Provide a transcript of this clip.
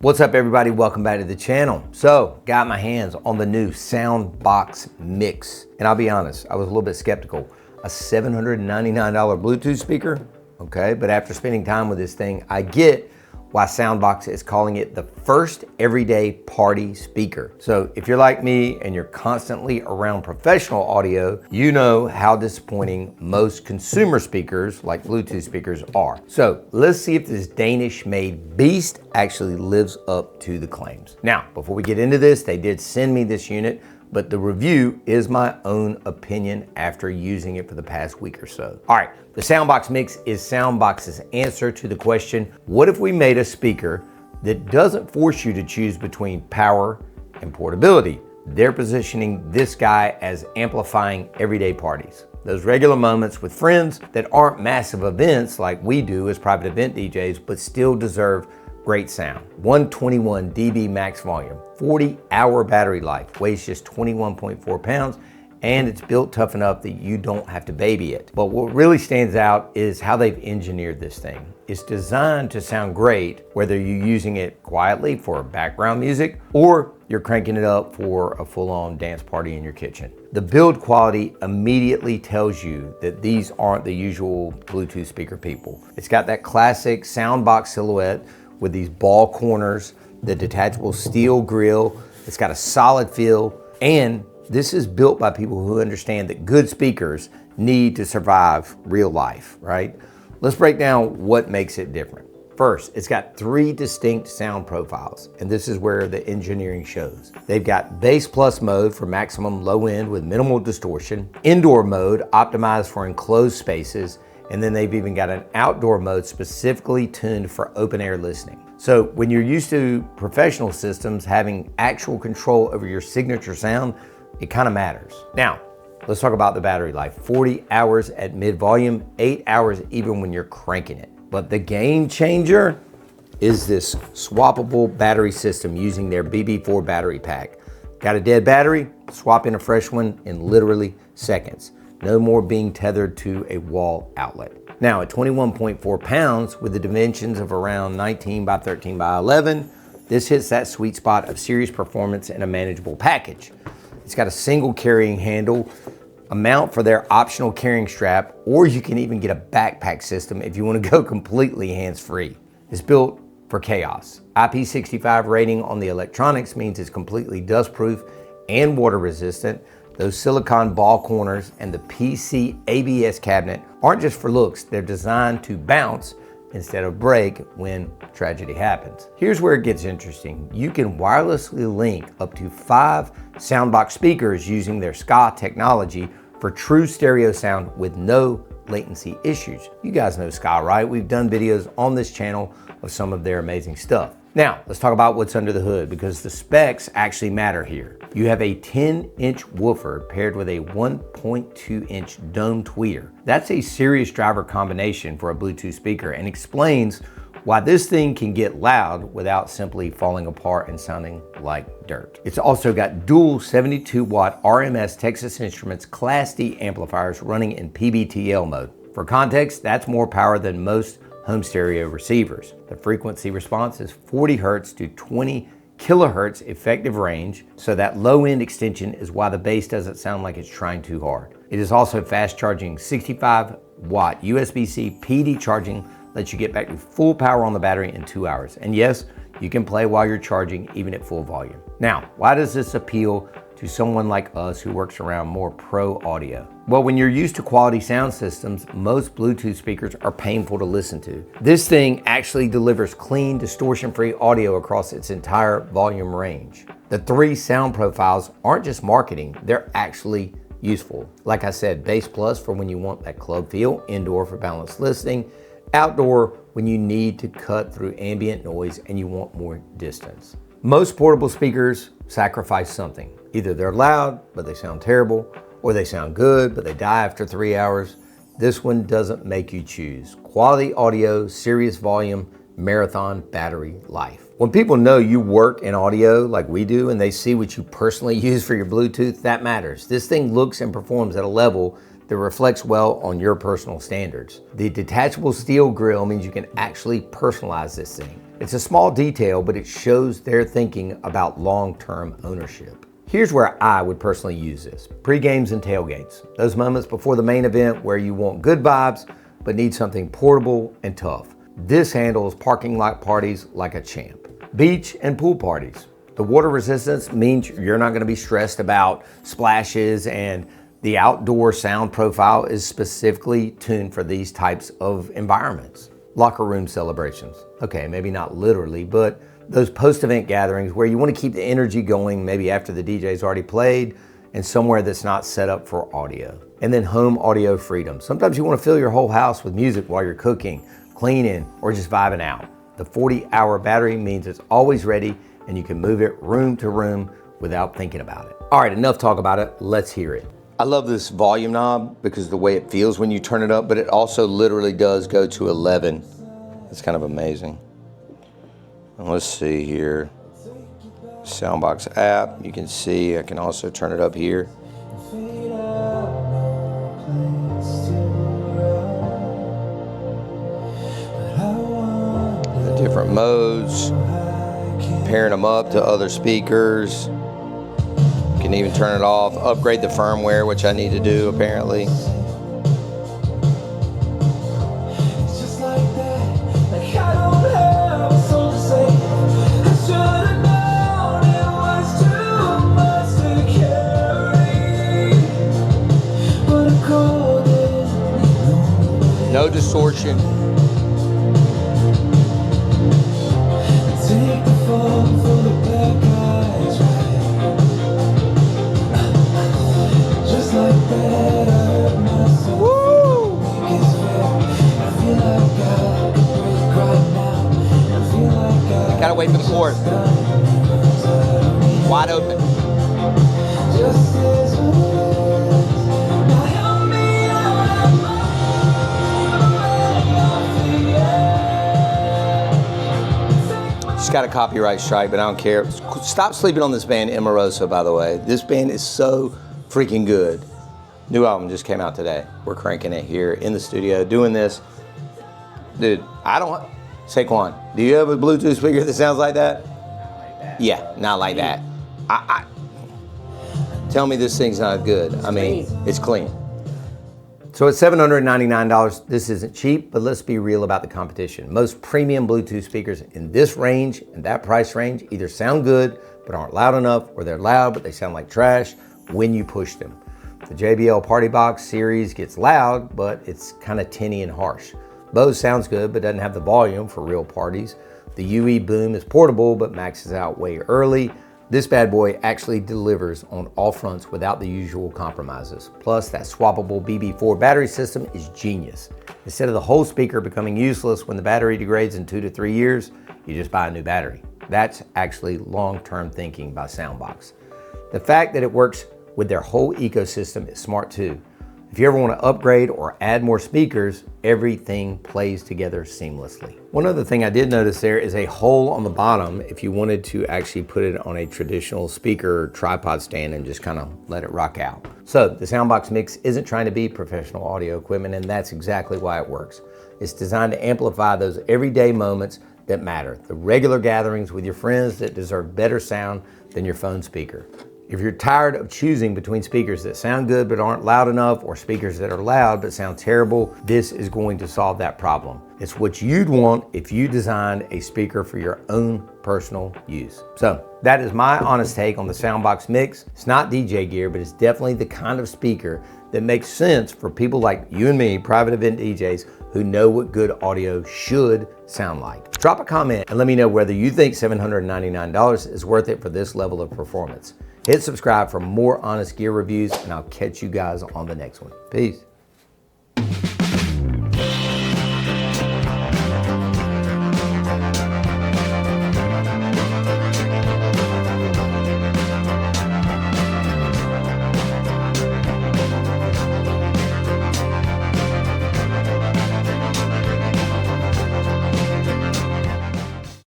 What's up everybody, welcome back to the channel. So, got my hands on the new Soundboks Mix. And I'll be honest, I was a little bit skeptical. A $799 Bluetooth speaker? Okay, but after spending time with this thing, I get why Soundboks is calling it the first everyday party speaker. So if you're like me and you're constantly around professional audio, you know how disappointing most consumer speakers like Bluetooth speakers are. So let's see if this Danish-made beast actually lives up to the claims. Now, before we get into this, they did send me this unit, but the review is my own opinion after using it for the past week or so. All right, the Soundboks Mix is Soundboks' answer to the question, what if we made a speaker that doesn't force you to choose between power and portability? They're positioning this guy as amplifying everyday parties. Those regular moments with friends that aren't massive events like we do as private event DJs, but still deserve great sound. 121 dB max volume, 40-hour battery life, weighs just 21.4 pounds, and it's built tough enough that you don't have to baby it. But what really stands out is how they've engineered this thing. It's designed to sound great, whether you're using it quietly for background music or you're cranking it up for a full-on dance party in your kitchen. The build quality immediately tells you that these aren't the usual Bluetooth speaker people. It's got that classic Soundboks silhouette with these ball corners, the detachable steel grille. It's got a solid feel, and this is built by people who understand that good speakers need to survive real life, right? Let's break down what makes it different. First, it's got 3 distinct sound profiles, and this is where the engineering shows. They've got Bass Plus mode for maximum low end with minimal distortion, indoor mode optimized for enclosed spaces, and then they've even got an outdoor mode specifically tuned for open air listening. So when you're used to professional systems having actual control over your signature sound, it kind of matters. Now, let's talk about the battery life. 40 hours at mid volume, 8 hours even when you're cranking it. But the game changer is this swappable battery system using their BB4 battery pack. Got a dead battery? Swap in a fresh one in literally seconds. No more being tethered to a wall outlet. Now at 21.4 pounds with the dimensions of around 19 by 13 by 11, this hits that sweet spot of serious performance in a manageable package. It's got a single carrying handle, a mount for their optional carrying strap, or you can even get a backpack system if you want to go completely hands-free. It's built for chaos. IP65 rating on the electronics means it's completely dust-proof and water-resistant. Those silicone ball corners and the PC ABS cabinet aren't just for looks, they're designed to bounce instead of break when tragedy happens. Here's where it gets interesting. You can wirelessly link up to 5 Soundboks speakers using their Skaa technology for true stereo sound with no latency issues. You guys know Skaa, right? We've done videos on this channel of some of their amazing stuff. Now, let's talk about what's under the hood because the specs actually matter here. You have a 10-inch woofer paired with a 1.2-inch dome tweeter. That's a serious driver combination for a Bluetooth speaker and explains why this thing can get loud without simply falling apart and sounding like dirt. It's also got dual 72-watt RMS Texas Instruments Class D amplifiers running in PBTL mode. For context, that's more power than most home stereo receivers. The frequency response is 40 hertz to 20 kilohertz effective range, so that low end extension is why the bass doesn't sound like it's trying too hard. It is also fast charging. 65-watt USB-C PD charging lets you get back to full power on the battery in 2 hours. And yes, you can play while you're charging even at full volume. Now, why does this appeal to someone like us who works around more pro audio? Well, when you're used to quality sound systems, most Bluetooth speakers are painful to listen to. This thing actually delivers clean, distortion-free audio across its entire volume range. The 3 sound profiles aren't just marketing, they're actually useful. Like I said, Bass Plus for when you want that club feel, indoor for balanced listening, outdoor when you need to cut through ambient noise and you want more distance. Most portable speakers sacrifice something. Either they're loud, but they sound terrible, or they sound good, but they die after 3 hours. This one doesn't make you choose. Quality audio, serious volume, marathon battery life. When people know you work in audio like we do and they see what you personally use for your Bluetooth, that matters. This thing looks and performs at a level that reflects well on your personal standards. The detachable steel grille means you can actually personalize this thing. It's a small detail, but it shows they're thinking about long-term ownership. Here's where I would personally use this. Pre-games and tailgates. Those moments before the main event where you want good vibes, but need something portable and tough. This handles parking lot parties like a champ. Beach and pool parties. The water resistance means you're not gonna be stressed about splashes, and the outdoor sound profile is specifically tuned for these types of environments. Locker room celebrations. Okay, maybe not literally, but those post-event gatherings where you want to keep the energy going, maybe after the DJ's already played, and somewhere that's not set up for audio. And then home audio freedom. Sometimes you want to fill your whole house with music while you're cooking, cleaning, or just vibing out. The 40-hour battery means it's always ready and you can move it room to room without thinking about it. All right, enough talk about it, let's hear it. I love this volume knob because of the way it feels when you turn it up, but it also literally does go to 11. It's kind of amazing. And let's see here. Soundboks app, you can see I can also turn it up here. The different modes, pairing them up to other speakers. You can even turn it off, upgrade the firmware, which I need to do apparently. No distortion. Woo! Gotta wait for the chord. Wide open. Just got a copyright strike, but I don't care. Stop sleeping on this band, Amoroso, by the way. This band is so freaking good. New album just came out today. We're cranking it here in the studio, doing this. Dude, I don't, Saquon, do you have a Bluetooth speaker that sounds like that? Not like that. Yeah, not like that. Tell me this thing's not good. I mean, it's clean. So at $799, this isn't cheap, but let's be real about the competition. Most premium Bluetooth speakers in this range and that price range either sound good, but aren't loud enough, or they're loud, but they sound like trash when you push them. The JBL Party Box series gets loud, but it's kind of tinny and harsh. Bose sounds good, but doesn't have the volume for real parties. The UE Boom is portable, but maxes out way early. This bad boy actually delivers on all fronts without the usual compromises. Plus, that swappable BB4 battery system is genius. Instead of the whole speaker becoming useless when the battery degrades in 2 to 3 years, you just buy a new battery. That's actually long-term thinking by Soundboks. The fact that it works with their whole ecosystem is smart too. If you ever want to upgrade or add more speakers, everything plays together seamlessly. One other thing I did notice there is a hole on the bottom if you wanted to actually put it on a traditional speaker tripod stand and just kind of let it rock out. So the Soundboks Mix isn't trying to be professional audio equipment, and that's exactly why it works. It's designed to amplify those everyday moments that matter, the regular gatherings with your friends that deserve better sound than your phone speaker. If you're tired of choosing between speakers that sound good but aren't loud enough, or speakers that are loud but sound terrible, this is going to solve that problem. It's what you'd want if you designed a speaker for your own personal use. So that is my honest take on the Soundboks Mix. It's not DJ gear, but it's definitely the kind of speaker that makes sense for people like you and me, private event DJs, who know what good audio should sound like. Drop a comment and let me know whether you think $799 is worth it for this level of performance. Hit subscribe for more honest gear reviews, and I'll catch you guys on the next one. Peace.